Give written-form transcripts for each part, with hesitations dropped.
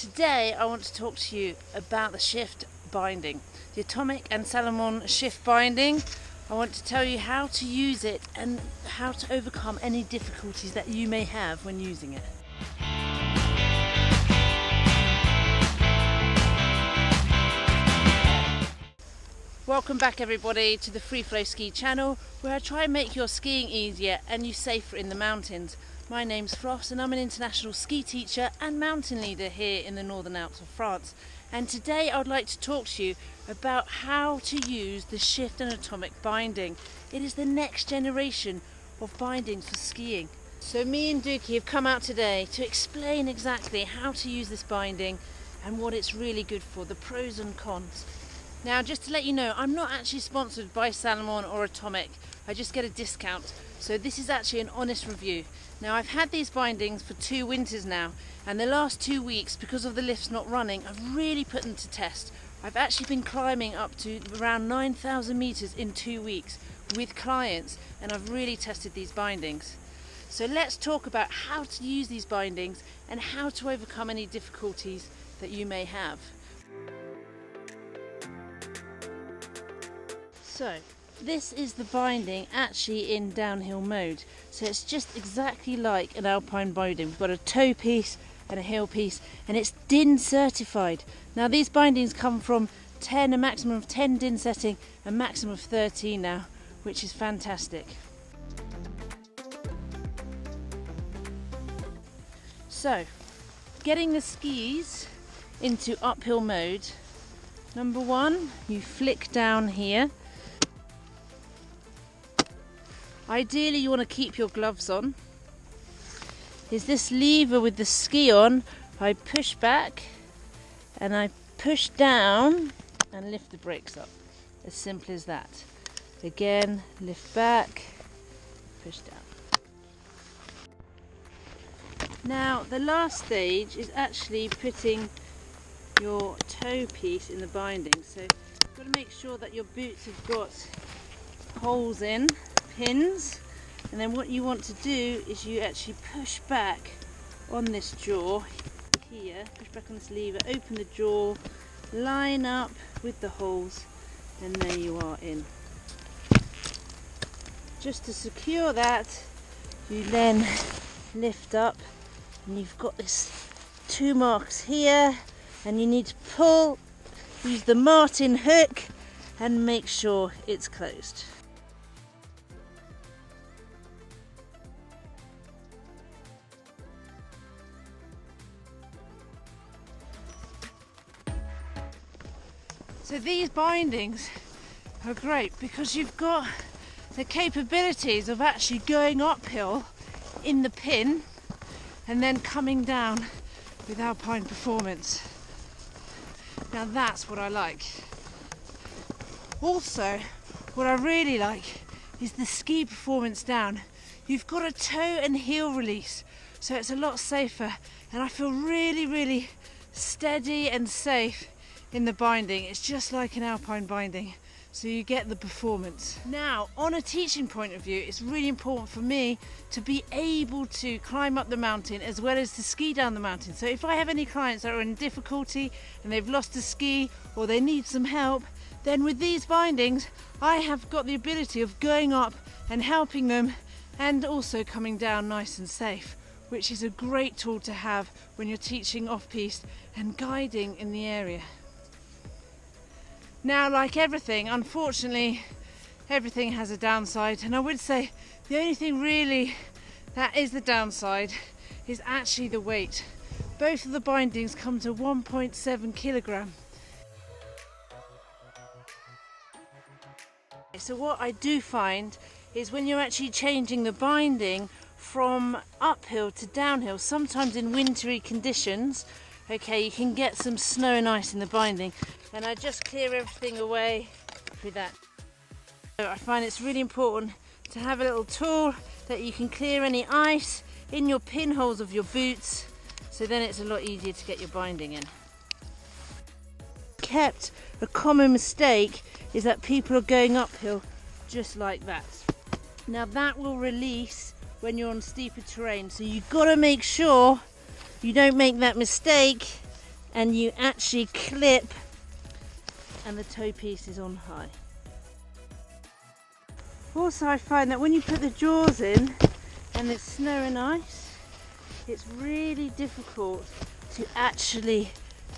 Today I want to talk to you about the shift binding, the Atomic and Salomon Shift Binding. I want to tell you how to use it and how to overcome any difficulties that you may have when using it. Welcome back everybody to the Free Flow Ski channel, where I try and make your skiing easier and you safer in the mountains. My name's Frost and I'm an international ski teacher and mountain leader here in the Northern Alps of France. And today I would like to talk to you about how to use the Shift and Atomic binding. It is the next generation of bindings for skiing. So me and Dookie have come out today to explain exactly how to use this binding and what it's really good for, the pros and cons. Now, just to let you know, I'm not actually sponsored by Salomon or Atomic. I just get a discount. So this is actually an honest review. Now, I've had these bindings for 2 winters now, and the last 2 weeks, because of the lifts not running, I've really put them to test. I've actually been climbing up to around 9,000 meters in 2 weeks with clients, and I've really tested these bindings. So let's talk about how to use these bindings and how to overcome any difficulties that you may have. So, this is the binding actually in downhill mode. So it's just exactly like an alpine binding. We've got a toe piece and a heel piece, and it's DIN certified. Now these bindings come from a maximum of 10 DIN setting, a maximum of 13 now, which is fantastic. So, getting the skis into uphill mode, number one, you flick down here. Ideally you want to keep your gloves on. Is this lever with the ski on, I push back and I push down and lift the brakes up. As simple as that. Again, lift back, push down. Now the last stage is actually putting your toe piece in the binding. So you've got to make sure that your boots have got holes in, pins, and then what you want to do is you actually push back on this jaw here, push back on this lever, open the jaw, line up with the holes, and there you are in. Just to secure that, you then lift up and you've got this 2 marks here, and you need to pull, use the martin hook and make sure it's closed. So these bindings are great because you've got the capabilities of actually going uphill in the pin and then coming down with alpine performance. Now that's what I like. Also, what I really like is the ski performance down. You've got a toe and heel release, so it's a lot safer, and I feel really steady and safe in the binding. It's just like an alpine binding, so you get the performance. Now, on a teaching point of view, it's really important for me to be able to climb up the mountain as well as to ski down the mountain. So if I have any clients that are in difficulty and they've lost a ski or they need some help, then with these bindings I have got the ability of going up and helping them and also coming down nice and safe, which is a great tool to have when you're teaching off-piste and guiding in the area. Now, like everything, unfortunately, everything has a downside, and I would say the only thing really that is the downside is actually the weight. Both of the bindings come to 1.7 kilogram. So what I do find is when you're actually changing the binding from uphill to downhill, sometimes in wintry conditions, okay, you can get some snow and ice in the binding, and I just clear everything away with that. So I find it's really important to have a little tool that you can clear any ice in your pinholes of your boots, so then it's a lot easier to get your binding in. Kept a common mistake is that people are going uphill just like that. Now that will release when you're on steeper terrain, so you've got to make sure you don't make that mistake and you actually clip and the toe piece is on high. Also, I find that when you put the jaws in and it's snow and ice, it's really difficult to actually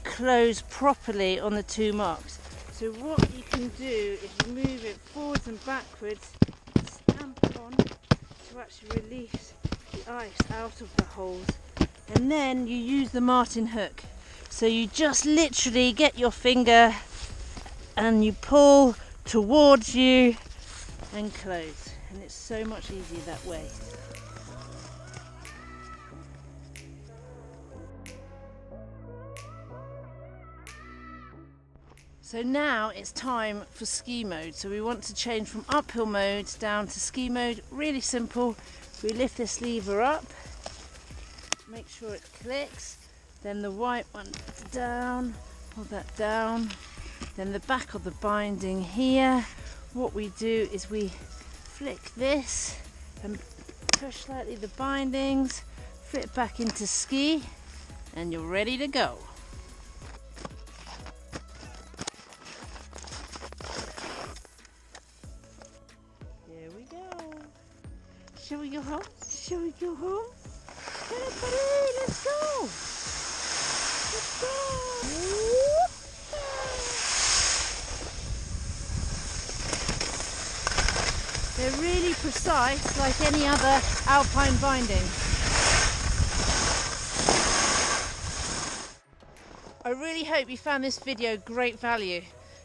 close properly on the two marks. So what you can do is you move it forwards and backwards, stamp it on to actually release the ice out of the holes, and then you use the marten hook. So you just literally get your finger and you pull towards you and close, and it's so much easier that way. So now it's time for ski mode. So we want to change from uphill mode down to ski mode. Really simple. We lift this lever up, make sure it clicks, then the white one down, hold that down, then the back of the binding here. What we do is we flick this and push slightly the bindings, flip back into ski, and you're ready to go. Here we go. Shall we go home? Shall we go home? Let's go! Let's go! They're really precise, like any other alpine binding. I really hope you found this video great value.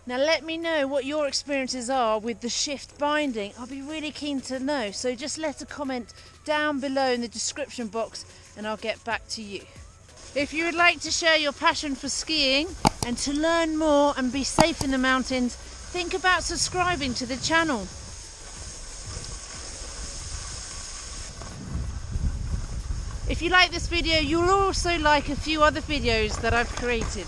Now let me know what your experiences are with the shift binding. I'll be really keen to know, so just let a comment down below in the description box and I'll get back to you. If you would like to share your passion for skiing and to learn more and be safe in the mountains, think about subscribing to the channel. If you like this video, you'll also like a few other videos that I've created.